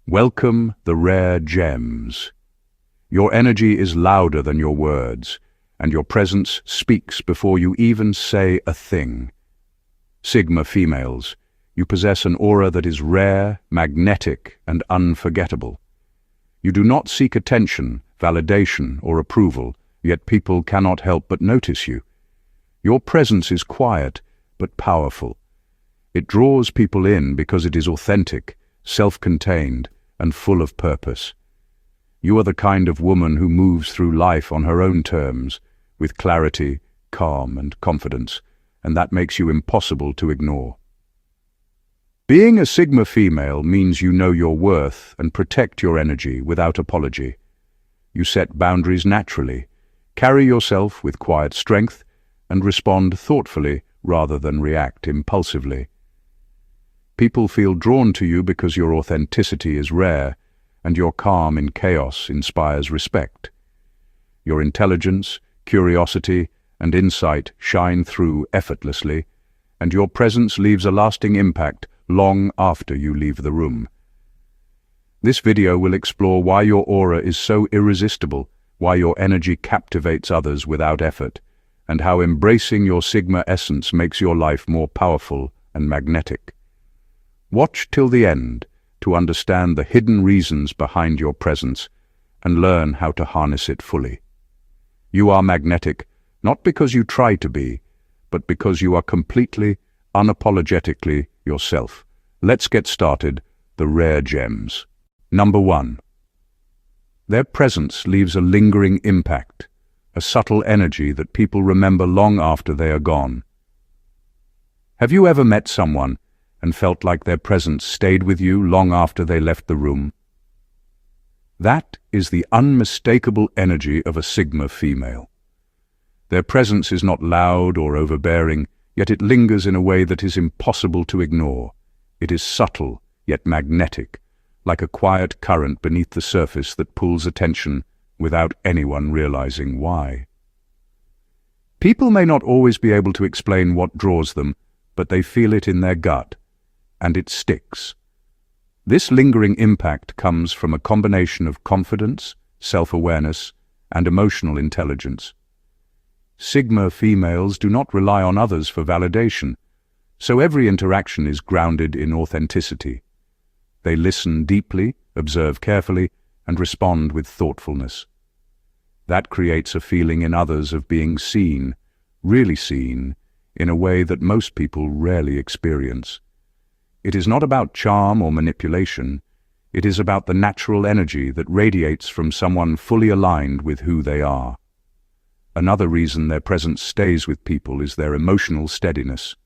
Welcome the rare gems. Your energy is louder than your words, and your presence speaks before you even say a thing. Sigma females, you possess an aura that is rare, magnetic, and unforgettable. You do not seek attention, validation, or approval, yet people cannot help but notice you. Your presence is quiet, but powerful. It draws people in because it is authentic, self-contained, and full of purpose. You are the kind of woman who moves through life on her own terms, with clarity, calm, and confidence, and that makes you impossible to ignore. Being a Sigma female means you know your worth and protect your energy without apology. You set boundaries naturally, carry yourself with quiet strength, and respond thoughtfully rather than react impulsively. People feel drawn to you because your authenticity is rare, and your calm in chaos inspires respect. Your intelligence, curiosity, and insight shine through effortlessly, and your presence leaves a lasting impact long after you leave the room. This video will explore why your aura is so irresistible, why your energy captivates others without effort, and how embracing your Sigma essence makes your life more powerful and magnetic. Watch till the end to understand the hidden reasons behind your presence and learn how to harness it fully. You are magnetic, not because you try to be, but because you are completely, unapologetically yourself. Let's get started. The rare gems. Number 1. Their presence leaves a lingering impact, a subtle energy that people remember long after they are gone. Have you ever met someone and felt like their presence stayed with you long after they left the room? That is the unmistakable energy of a Sigma female. Their presence is not loud or overbearing, yet it lingers in a way that is impossible to ignore. It is subtle, yet magnetic, like a quiet current beneath the surface that pulls attention without anyone realizing why. People may not always be able to explain what draws them, but they feel it in their gut, and it sticks. This lingering impact comes from a combination of confidence, self-awareness, and emotional intelligence. Sigma females do not rely on others for validation, so every interaction is grounded in authenticity. They listen deeply, observe carefully, and respond with thoughtfulness. That creates a feeling in others of being seen, really seen, in a way that most people rarely experience. It is not about charm or manipulation. It is about the natural energy that radiates from someone fully aligned with who they are. Another reason their presence stays with people is their emotional steadiness.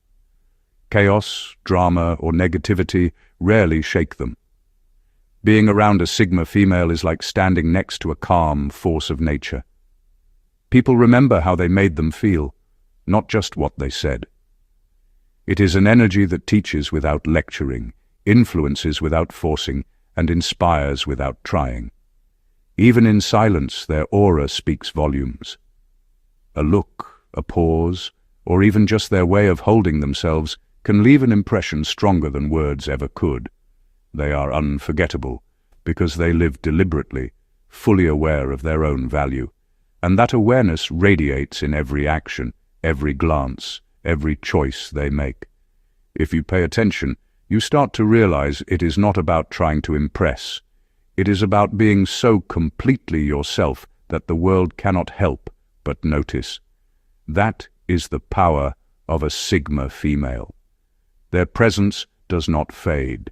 Chaos, drama, or negativity rarely shake them. Being around a Sigma female is like standing next to a calm force of nature. People remember how they made them feel, not just what they said. It is an energy that teaches without lecturing, influences without forcing, and inspires without trying. Even in silence, their aura speaks volumes. A look, a pause, or even just their way of holding themselves can leave an impression stronger than words ever could. They are unforgettable because they live deliberately, fully aware of their own value, and that awareness radiates in every action, every glance, every choice they make. If you pay attention, you start to realize it is not about trying to impress. It is about being so completely yourself that the world cannot help but notice. That is the power of a Sigma female. Their presence does not fade.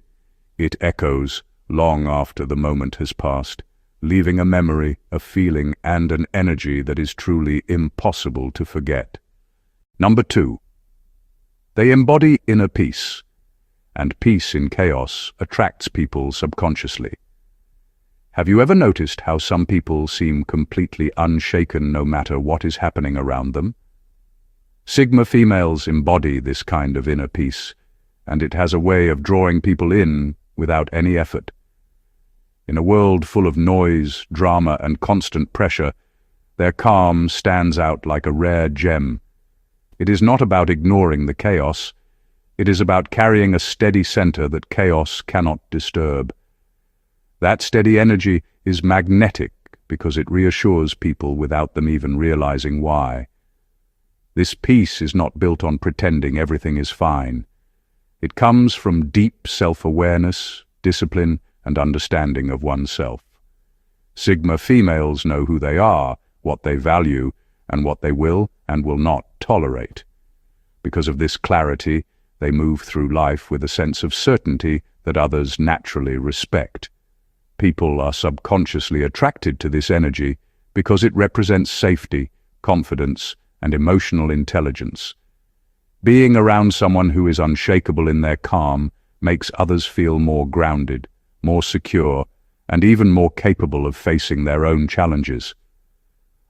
It echoes long after the moment has passed, leaving a memory, a feeling, and an energy that is truly impossible to forget. Number 2. They embody inner peace, and peace in chaos attracts people subconsciously. Have you ever noticed how some people seem completely unshaken no matter what is happening around them? Sigma females embody this kind of inner peace, and it has a way of drawing people in without any effort. In a world full of noise, drama, and constant pressure, their calm stands out like a rare gem. It is not about ignoring the chaos. It is about carrying a steady center that chaos cannot disturb. That steady energy is magnetic because it reassures people without them even realizing why. This peace is not built on pretending everything is fine. It comes from deep self-awareness, discipline, and understanding of oneself. Sigma females know who they are, what they value, and what they will and will not tolerate. Because of this clarity, they move through life with a sense of certainty that others naturally respect. People are subconsciously attracted to this energy because it represents safety, confidence, and emotional intelligence. Being around someone who is unshakable in their calm makes others feel more grounded, more secure, and even more capable of facing their own challenges.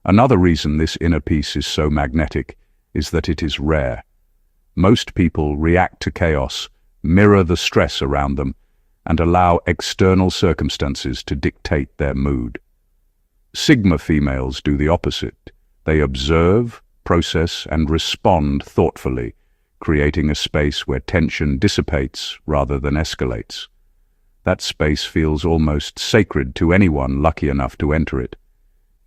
Another reason this inner peace is so magnetic is that it is rare. Most people react to chaos, mirror the stress around them, and allow external circumstances to dictate their mood. Sigma females do the opposite. They observe, process, and respond thoughtfully, creating a space where tension dissipates rather than escalates. That space feels almost sacred to anyone lucky enough to enter it.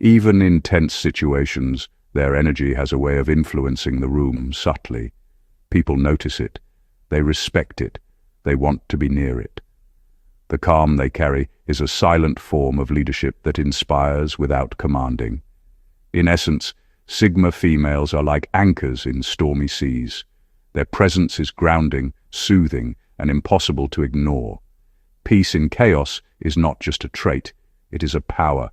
Even in tense situations, their energy has a way of influencing the room subtly. People notice it, they respect it, they want to be near it. The calm they carry is a silent form of leadership that inspires without commanding. In essence, Sigma females are like anchors in stormy seas. Their presence is grounding, soothing, and impossible to ignore. Peace in chaos is not just a trait, it is a power,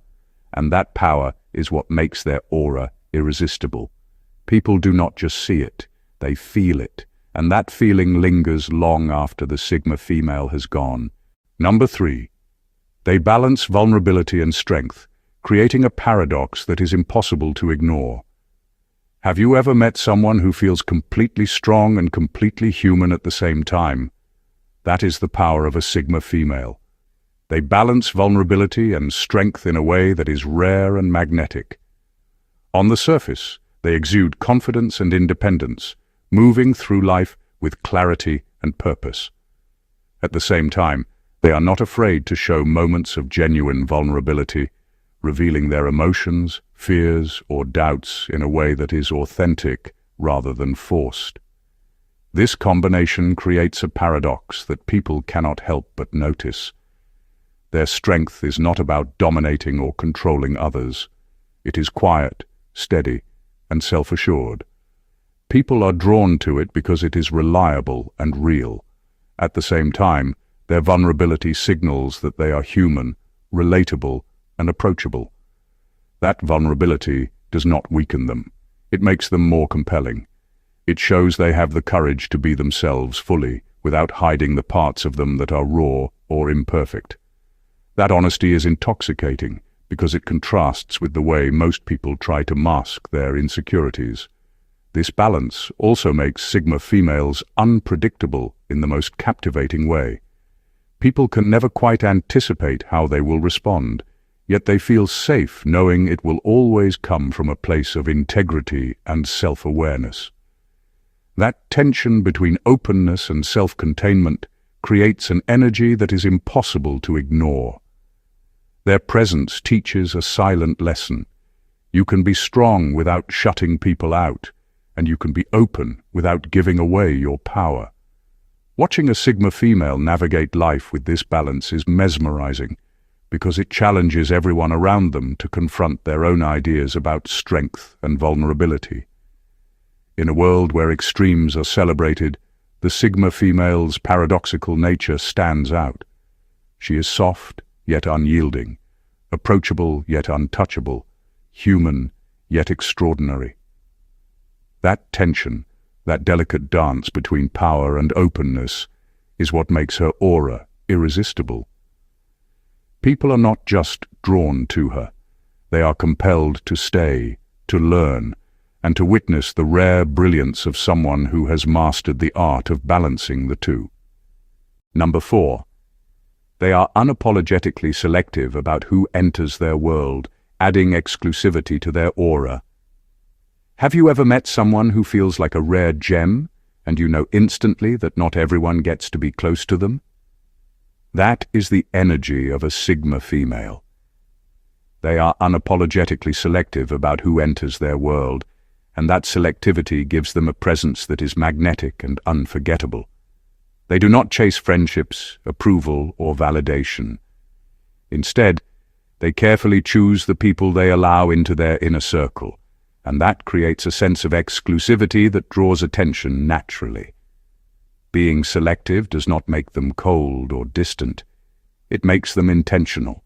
and that power is what makes their aura irresistible. People do not just see it, they feel it, and that feeling lingers long after the Sigma female has gone. Number 3. They balance vulnerability and strength, creating a paradox that is impossible to ignore. Have you ever met someone who feels completely strong and completely human at the same time? That is the power of a Sigma female. They balance vulnerability and strength in a way that is rare and magnetic. On the surface, they exude confidence and independence, moving through life with clarity and purpose. At the same time, they are not afraid to show moments of genuine vulnerability, revealing their emotions, fears, or doubts in a way that is authentic rather than forced. This combination creates a paradox that people cannot help but notice. Their strength is not about dominating or controlling others. It is quiet, steady, and self-assured. People are drawn to it because it is reliable and real. At the same time, their vulnerability signals that they are human, relatable, and approachable. That vulnerability does not weaken them. It makes them more compelling. It shows they have the courage to be themselves fully, without hiding the parts of them that are raw or imperfect. That honesty is intoxicating because it contrasts with the way most people try to mask their insecurities. This balance also makes Sigma females unpredictable in the most captivating way. People can never quite anticipate how they will respond, yet they feel safe knowing it will always come from a place of integrity and self-awareness. That tension between openness and self-containment creates an energy that is impossible to ignore. Their presence teaches a silent lesson. You can be strong without shutting people out, and you can be open without giving away your power. Watching a Sigma female navigate life with this balance is mesmerizing, because it challenges everyone around them to confront their own ideas about strength and vulnerability. In a world where extremes are celebrated, the Sigma female's paradoxical nature stands out. She is soft, yet unyielding, approachable, yet untouchable, human, yet extraordinary. That tension, that delicate dance between power and openness, is what makes her aura irresistible. People are not just drawn to her. They are compelled to stay, to learn, and to witness the rare brilliance of someone who has mastered the art of balancing the two. Number 4. They are unapologetically selective about who enters their world, adding exclusivity to their aura. Have you ever met someone who feels like a rare gem, and you know instantly that not everyone gets to be close to them? That is the energy of a Sigma female. They are unapologetically selective about who enters their world, and that selectivity gives them a presence that is magnetic and unforgettable. They do not chase friendships, approval, or validation. Instead, they carefully choose the people they allow into their inner circle, and that creates a sense of exclusivity that draws attention naturally. Being selective does not make them cold or distant. It makes them intentional.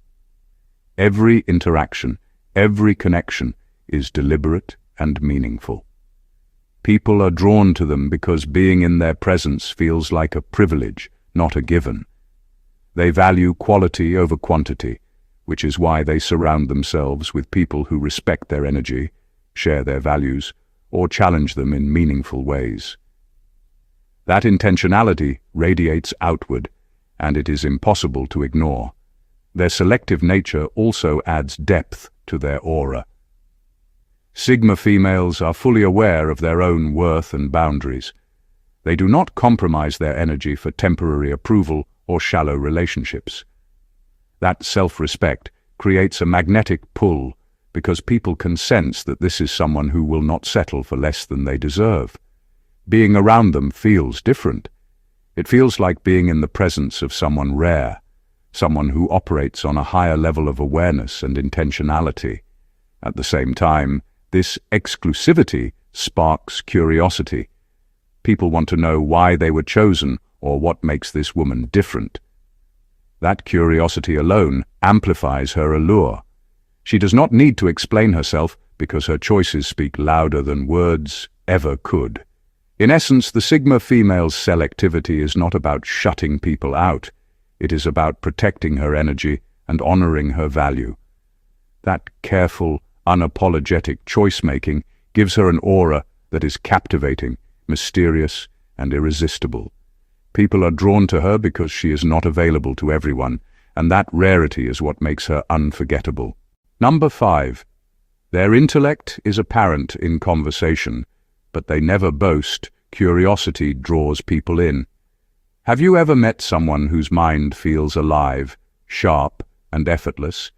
Every interaction, every connection is deliberate and meaningful. People are drawn to them because being in their presence feels like a privilege, not a given. They value quality over quantity, which is why they surround themselves with people who respect their energy, share their values, or challenge them in meaningful ways. That intentionality radiates outward, and it is impossible to ignore. Their selective nature also adds depth to their aura. Sigma females are fully aware of their own worth and boundaries. They do not compromise their energy for temporary approval or shallow relationships. That self-respect creates a magnetic pull because people can sense that this is someone who will not settle for less than they deserve. Being around them feels different. It feels like being in the presence of someone rare, someone who operates on a higher level of awareness and intentionality. At the same time, this exclusivity sparks curiosity. People want to know why they were chosen or what makes this woman different. That curiosity alone amplifies her allure. She does not need to explain herself because her choices speak louder than words ever could. In essence, the Sigma female's selectivity is not about shutting people out. It is about protecting her energy and honoring her value. That careful, unapologetic choice-making gives her an aura that is captivating, mysterious, and irresistible. People are drawn to her because she is not available to everyone, and that rarity is what makes her unforgettable. Number 5. Their intellect is apparent in conversation, but they never boast. Curiosity draws people in. Have you ever met someone whose mind feels alive, sharp, and effortless,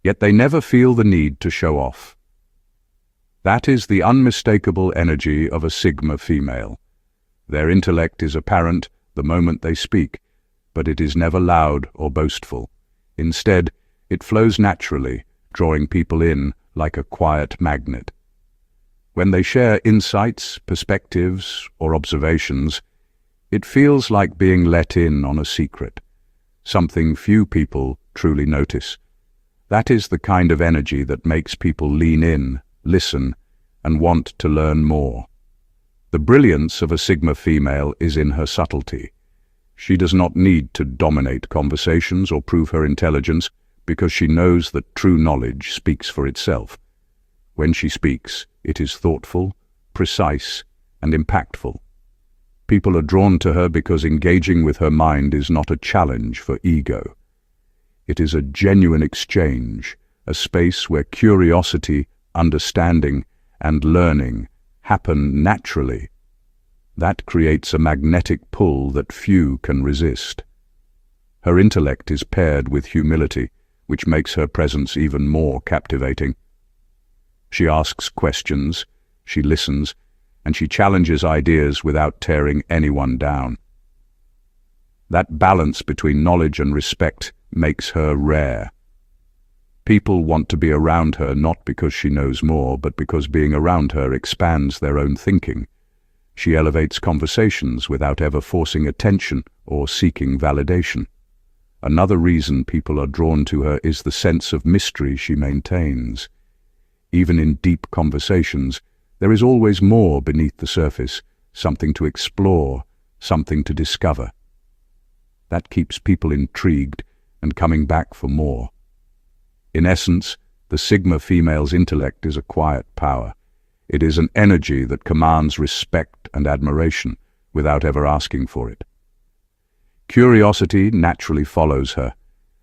yet they never feel the need to show off? That is the unmistakable energy of a Sigma female. Their intellect is apparent the moment they speak, but it is never loud or boastful. Instead, it flows naturally, drawing people in like a quiet magnet. When they share insights, perspectives, or observations, it feels like being let in on a secret, something few people truly notice. That is the kind of energy that makes people lean in, listen, and want to learn more. The brilliance of a Sigma female is in her subtlety. She does not need to dominate conversations or prove her intelligence because she knows that true knowledge speaks for itself. When she speaks, it is thoughtful, precise, and impactful. People are drawn to her because engaging with her mind is not a challenge for ego. It is a genuine exchange, a space where curiosity, understanding, and learning happen naturally. That creates a magnetic pull that few can resist. Her intellect is paired with humility, which makes her presence even more captivating. She asks questions, she listens, and she challenges ideas without tearing anyone down. That balance between knowledge and respect makes her rare. People want to be around her not because she knows more, but because being around her expands their own thinking. She elevates conversations without ever forcing attention or seeking validation. Another reason people are drawn to her is the sense of mystery she maintains. Even in deep conversations, there is always more beneath the surface, something to explore, something to discover. That keeps people intrigued and coming back for more. In essence, the Sigma female's intellect is a quiet power. It is an energy that commands respect and admiration without ever asking for it. Curiosity naturally follows her,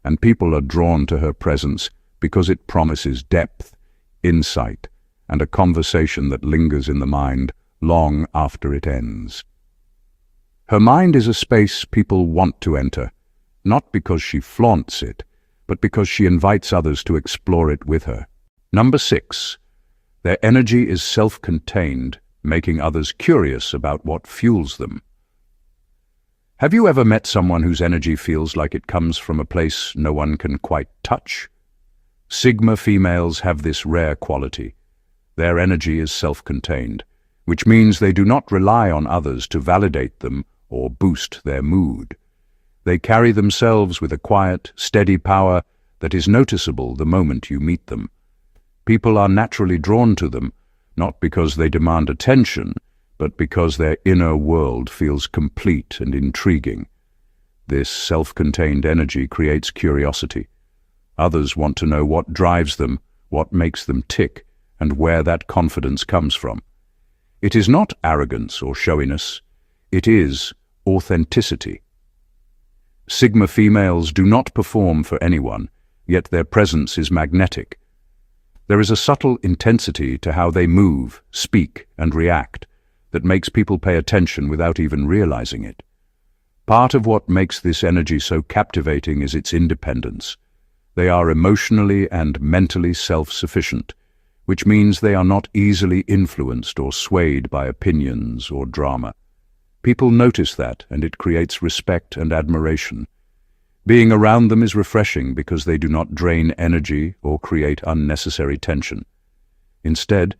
and people are drawn to her presence because it promises depth, insight, and a conversation that lingers in the mind long after it ends. Her mind is a space people want to enter, not because she flaunts it, but because she invites others to explore it with her. Number 6. Their energy is self-contained, making others curious about what fuels them. Have you ever met someone whose energy feels like it comes from a place no one can quite touch? Sigma females have this rare quality. Their energy is self-contained, which means they do not rely on others to validate them or boost their mood. They carry themselves with a quiet, steady power that is noticeable the moment you meet them. People are naturally drawn to them, not because they demand attention, but because their inner world feels complete and intriguing. This self-contained energy creates curiosity. Others want to know what drives them, what makes them tick, and where that confidence comes from. It is not arrogance or showiness. It is authenticity. Sigma females do not perform for anyone, yet their presence is magnetic. There is a subtle intensity to how they move, speak, and react that makes people pay attention without even realizing it. Part of what makes this energy so captivating is its independence. They are emotionally and mentally self-sufficient, which means they are not easily influenced or swayed by opinions or drama. People notice that, and it creates respect and admiration. Being around them is refreshing because they do not drain energy or create unnecessary tension. Instead,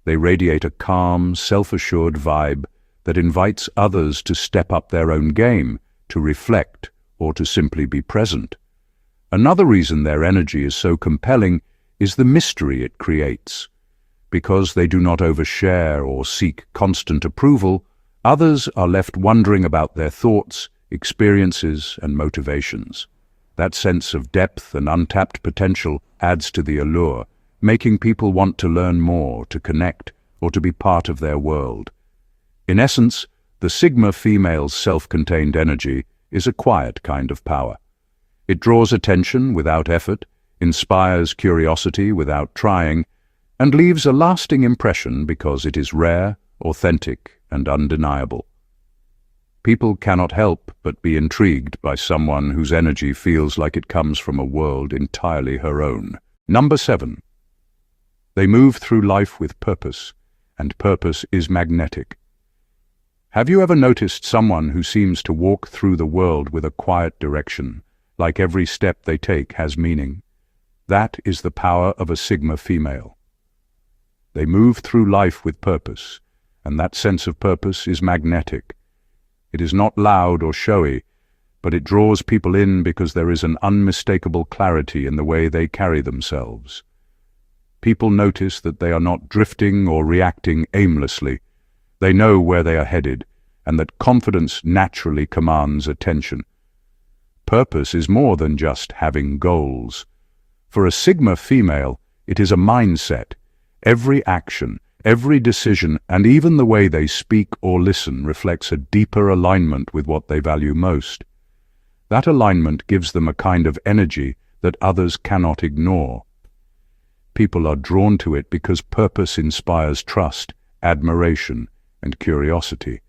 they radiate a calm, self-assured vibe that invites others to step up their own game, to reflect, or to simply be present. Another reason their energy is so compelling is the mystery it creates. Because they do not overshare or seek constant approval, others are left wondering about their thoughts, experiences, and motivations. That sense of depth and untapped potential adds to the allure, making people want to learn more, to connect, or to be part of their world. In essence, the Sigma female's self-contained energy is a quiet kind of power. It draws attention without effort, inspires curiosity without trying, and leaves a lasting impression because it is rare, authentic, and undeniable. People cannot help but be intrigued by someone whose energy feels like it comes from a world entirely her own. Number 7. They move through life with purpose, and purpose is magnetic. Have you ever noticed someone who seems to walk through the world with a quiet direction, like every step they take has meaning? That is the power of a Sigma female. They move through life with purpose, and that sense of purpose is magnetic. It is not loud or showy, but it draws people in because there is an unmistakable clarity in the way they carry themselves. People notice that they are not drifting or reacting aimlessly. They know where they are headed, and that confidence naturally commands attention. Purpose is more than just having goals. For a Sigma female, it is a mindset. Every action, every decision, and even the way they speak or listen reflects a deeper alignment with what they value most. That alignment gives them a kind of energy that others cannot ignore. People are drawn to it because purpose inspires trust, admiration, and curiosity.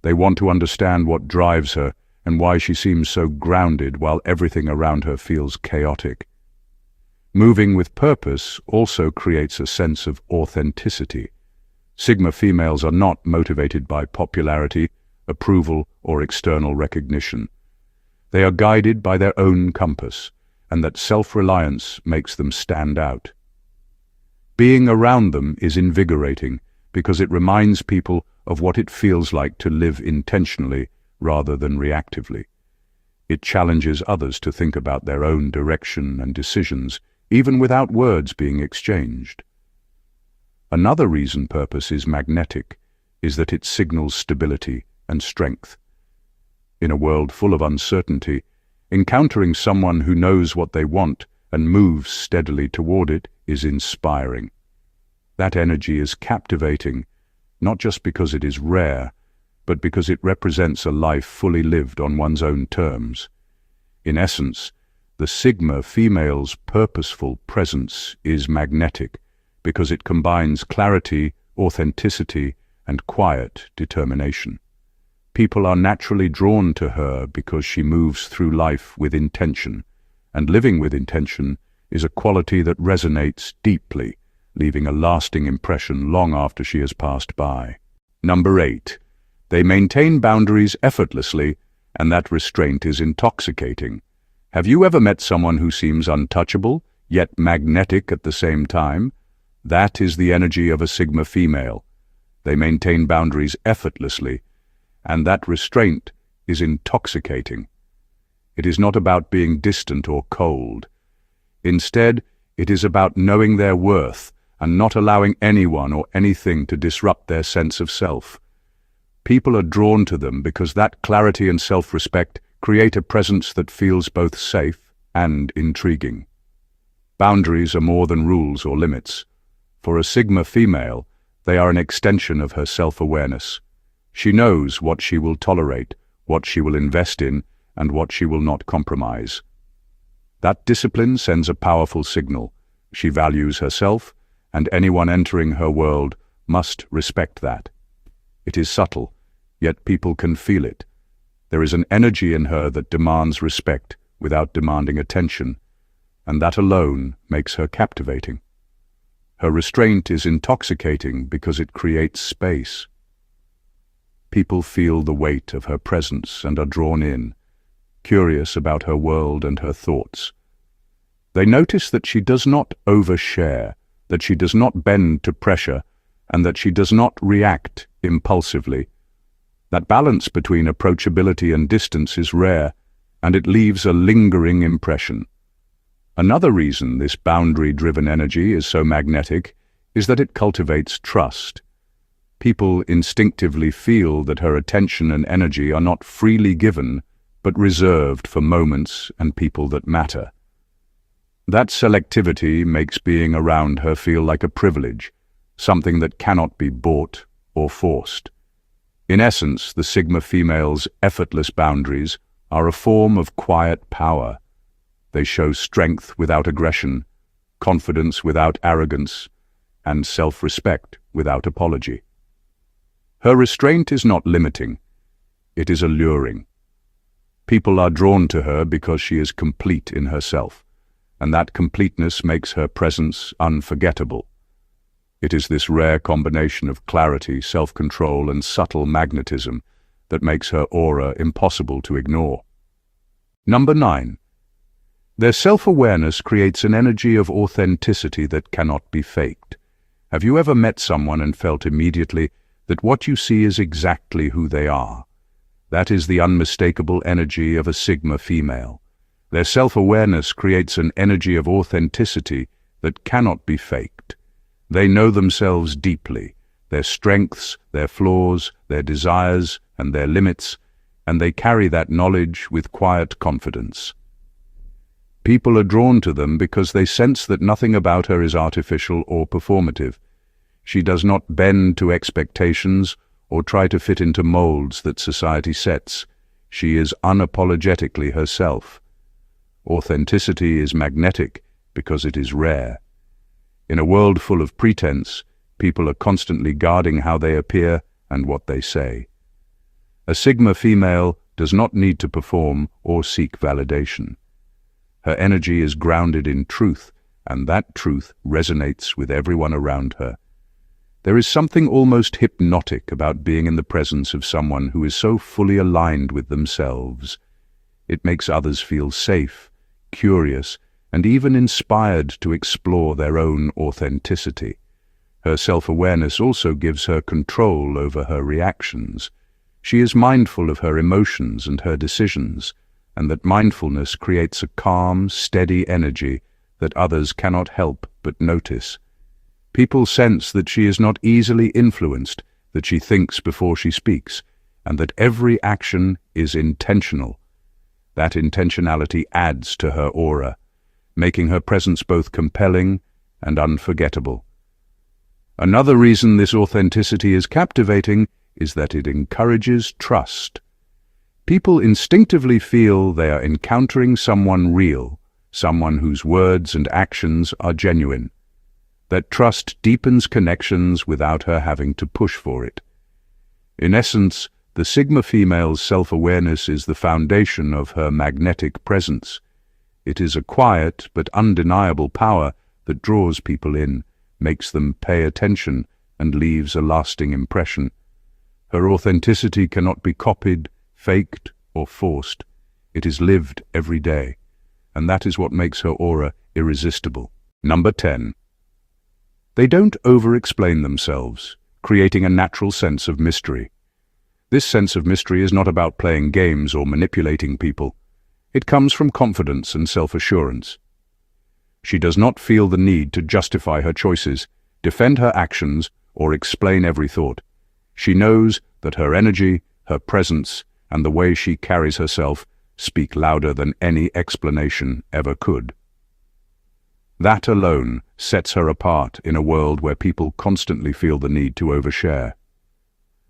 They want to understand what drives her and why she seems so grounded while everything around her feels chaotic. Moving with purpose also creates a sense of authenticity. Sigma females are not motivated by popularity, approval, or external recognition. They are guided by their own compass, and that self-reliance makes them stand out. Being around them is invigorating because it reminds people of what it feels like to live intentionally rather than reactively. It challenges others to think about their own direction and decisions, even without words being exchanged. Another reason purpose is magnetic is that it signals stability and strength. In a world full of uncertainty, encountering someone who knows what they want and moves steadily toward it is inspiring. That energy is captivating, not just because it is rare, but because it represents a life fully lived on one's own terms. In essence, the Sigma female's purposeful presence is magnetic because it combines clarity, authenticity, and quiet determination. People are naturally drawn to her because she moves through life with intention, and living with intention is a quality that resonates deeply, leaving a lasting impression long after she has passed by. Number 8. They maintain boundaries effortlessly, and that restraint is intoxicating. Have you ever met someone who seems untouchable, yet magnetic at the same time? That is the energy of a Sigma female. They maintain boundaries effortlessly, and that restraint is intoxicating. It is not about being distant or cold. Instead, it is about knowing their worth and not allowing anyone or anything to disrupt their sense of self. People are drawn to them because that clarity and self-respect create a presence that feels both safe and intriguing. Boundaries are more than rules or limits. For a Sigma female, they are an extension of her self-awareness. She knows what she will tolerate, what she will invest in, and what she will not compromise. That discipline sends a powerful signal. She values herself, and anyone entering her world must respect that. It is subtle, yet people can feel it. There is an energy in her that demands respect without demanding attention, and that alone makes her captivating. Her restraint is intoxicating because it creates space. People feel the weight of her presence and are drawn in, curious about her world and her thoughts. They notice that she does not overshare, that she does not bend to pressure, and that she does not react impulsively. That balance between approachability and distance is rare, and it leaves a lingering impression. Another reason this boundary-driven energy is so magnetic is that it cultivates trust. People instinctively feel that her attention and energy are not freely given, but reserved for moments and people that matter. That selectivity makes being around her feel like a privilege, something that cannot be bought or forced. In essence, the Sigma female's effortless boundaries are a form of quiet power. They show strength without aggression, confidence without arrogance, and self-respect without apology. Her restraint is not limiting, it is alluring. People are drawn to her because she is complete in herself, and that completeness makes her presence unforgettable. It is this rare combination of clarity, self-control, and subtle magnetism that makes her aura impossible to ignore. Number 9. Their self-awareness creates an energy of authenticity that cannot be faked. Have you ever met someone and felt immediately that what you see is exactly who they are? That is the unmistakable energy of a Sigma female. Their self-awareness creates an energy of authenticity that cannot be faked. They know themselves deeply, their strengths, their flaws, their desires, and their limits, and they carry that knowledge with quiet confidence. People are drawn to them because they sense that nothing about her is artificial or performative. She does not bend to expectations or try to fit into molds that society sets. She is unapologetically herself. Authenticity is magnetic because it is rare. In a world full of pretense, people are constantly guarding how they appear and what they say. A Sigma female does not need to perform or seek validation. Her energy is grounded in truth, and that truth resonates with everyone around her. There is something almost hypnotic about being in the presence of someone who is so fully aligned with themselves. It makes others feel safe, curious, and even inspired to explore their own authenticity. Her self-awareness also gives her control over her reactions. She is mindful of her emotions and her decisions, and that mindfulness creates a calm, steady energy that others cannot help but notice. People sense that she is not easily influenced, that she thinks before she speaks, and that every action is intentional. That intentionality adds to her aura, making her presence both compelling and unforgettable. Another reason this authenticity is captivating is that it encourages trust. People instinctively feel they are encountering someone real, someone whose words and actions are genuine. That trust deepens connections without her having to push for it. In essence, The Sigma female's self-awareness is the foundation of her magnetic presence. It is a quiet but undeniable power that draws people in, makes them pay attention, and leaves a lasting impression. Her authenticity cannot be copied, faked, or forced. It is lived every day, and that is what makes her aura irresistible. Number 10. They don't over-explain themselves, creating a natural sense of mystery. This sense of mystery is not about playing games or manipulating people. It comes from confidence and self-assurance. She does not feel the need to justify her choices, defend her actions, or explain every thought. She knows that her energy, her presence, and the way she carries herself speak louder than any explanation ever could. That alone sets her apart in a world where people constantly feel the need to overshare.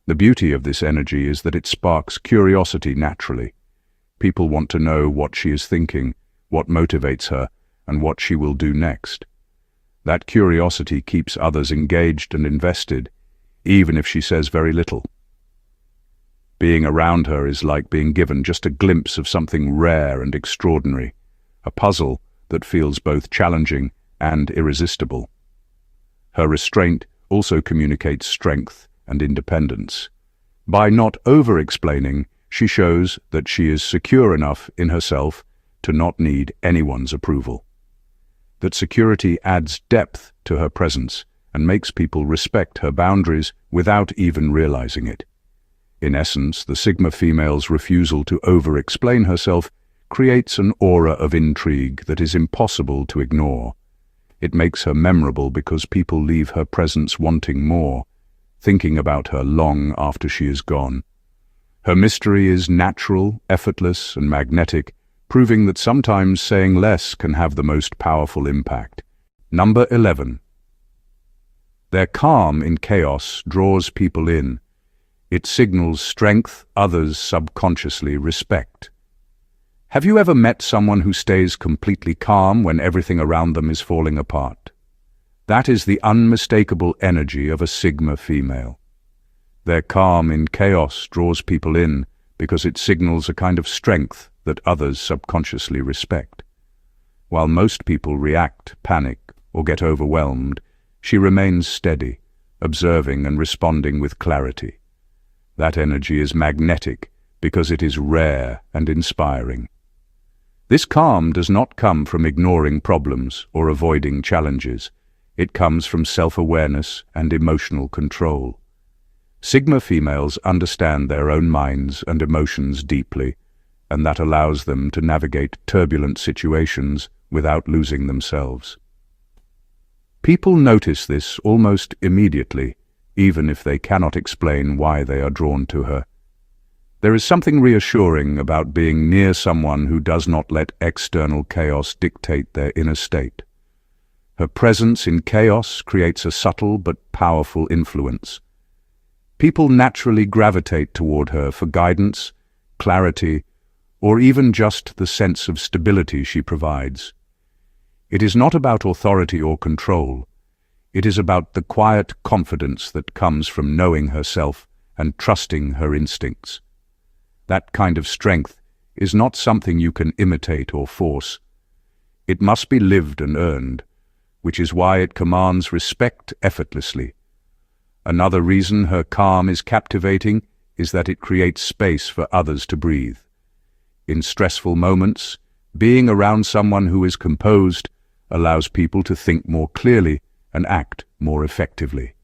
The beauty of this energy is that it sparks curiosity naturally. People want to know what she is thinking, what motivates her, and what she will do next. That curiosity keeps others engaged and invested, even if she says very little. Being around her is like being given just a glimpse of something rare and extraordinary, a puzzle that feels both challenging and irresistible. Her restraint also communicates strength and independence. By not over-explaining, she shows that she is secure enough in herself to not need anyone's approval. That security adds depth to her presence and makes people respect her boundaries without even realizing it. In essence, the Sigma female's refusal to over-explain herself creates an aura of intrigue that is impossible to ignore. It makes her memorable because people leave her presence wanting more, thinking about her long after she is gone. Her mystery is natural, effortless, and magnetic, proving that sometimes saying less can have the most powerful impact. Number 11. Their calm in chaos draws people in. It signals strength others subconsciously respect. Have you ever met someone who stays completely calm when everything around them is falling apart? That is the unmistakable energy of a Sigma female. Their calm in chaos draws people in because it signals a kind of strength that others subconsciously respect. While most people react, panic, or get overwhelmed, she remains steady, observing and responding with clarity. That energy is magnetic because it is rare and inspiring. This calm does not come from ignoring problems or avoiding challenges. It comes from self-awareness and emotional control. Sigma females understand their own minds and emotions deeply, and that allows them to navigate turbulent situations without losing themselves. People notice this almost immediately, even if they cannot explain why they are drawn to her. There is something reassuring about being near someone who does not let external chaos dictate their inner state. Her presence in chaos creates a subtle but powerful influence. People naturally gravitate toward her for guidance, clarity, or even just the sense of stability she provides. It is not about authority or control. It is about the quiet confidence that comes from knowing herself and trusting her instincts. That kind of strength is not something you can imitate or force. It must be lived and earned, which is why it commands respect effortlessly. Another reason her calm is captivating is that it creates space for others to breathe. In stressful moments, being around someone who is composed allows people to think more clearly and act more effectively.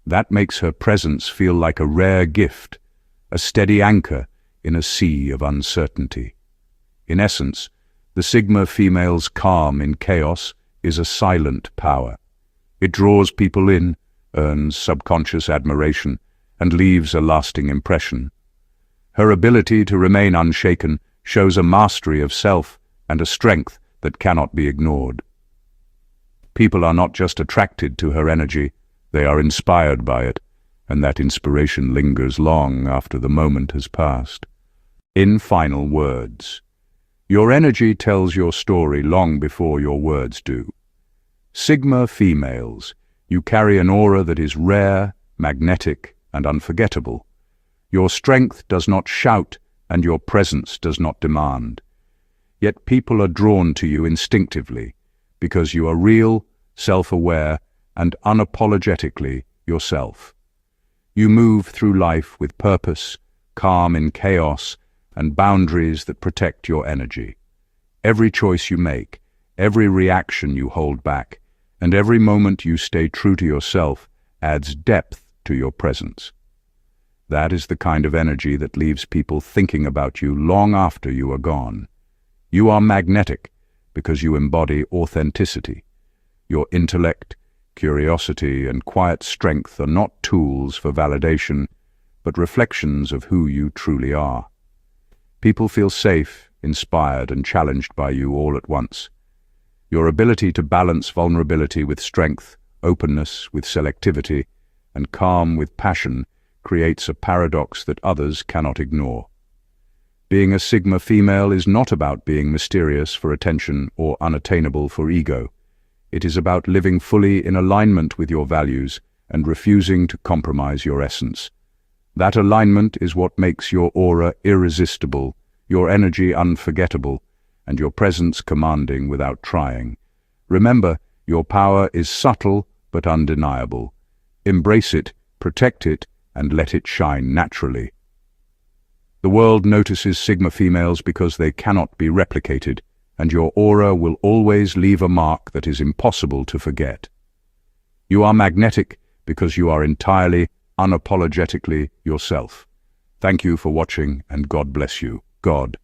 That makes her presence feel like a rare gift, a steady anchor in a sea of uncertainty. In essence, the Sigma female's calm in chaos is a silent power. It draws people in, earns subconscious admiration, and leaves a lasting impression. Her ability to remain unshaken shows a mastery of self and a strength that cannot be ignored. People are not just attracted to her energy, they are inspired by it, and that inspiration lingers long after the moment has passed. In final words, your energy tells your story long before your words do. Sigma females, you carry an aura that is rare, magnetic, and unforgettable. Your strength does not shout, and your presence does not demand. Yet people are drawn to you instinctively, because you are real, self-aware, and unapologetically yourself. You move through life with purpose, calm in chaos, and boundaries that protect your energy. Every choice you make, every reaction you hold back, and every moment you stay true to yourself adds depth to your presence. That is the kind of energy that leaves people thinking about you long after you are gone. You are magnetic because you embody authenticity. Your intellect, curiosity, and quiet strength are not tools for validation, but reflections of who you truly are. People feel safe, inspired, and challenged by you all at once. Your ability to balance vulnerability with strength, openness with selectivity, and calm with passion creates a paradox that others cannot ignore. Being a Sigma female is not about being mysterious for attention or unattainable for ego. It is about living fully in alignment with your values and refusing to compromise your essence. That alignment is what makes your aura irresistible, your energy unforgettable, and your presence commanding without trying. Remember, your power is subtle but undeniable. Embrace it, protect it, and let it shine naturally. The world notices Sigma females because they cannot be replicated, and your aura will always leave a mark that is impossible to forget. You are magnetic because you are entirely, unapologetically yourself. Thank you for watching, and God bless you. God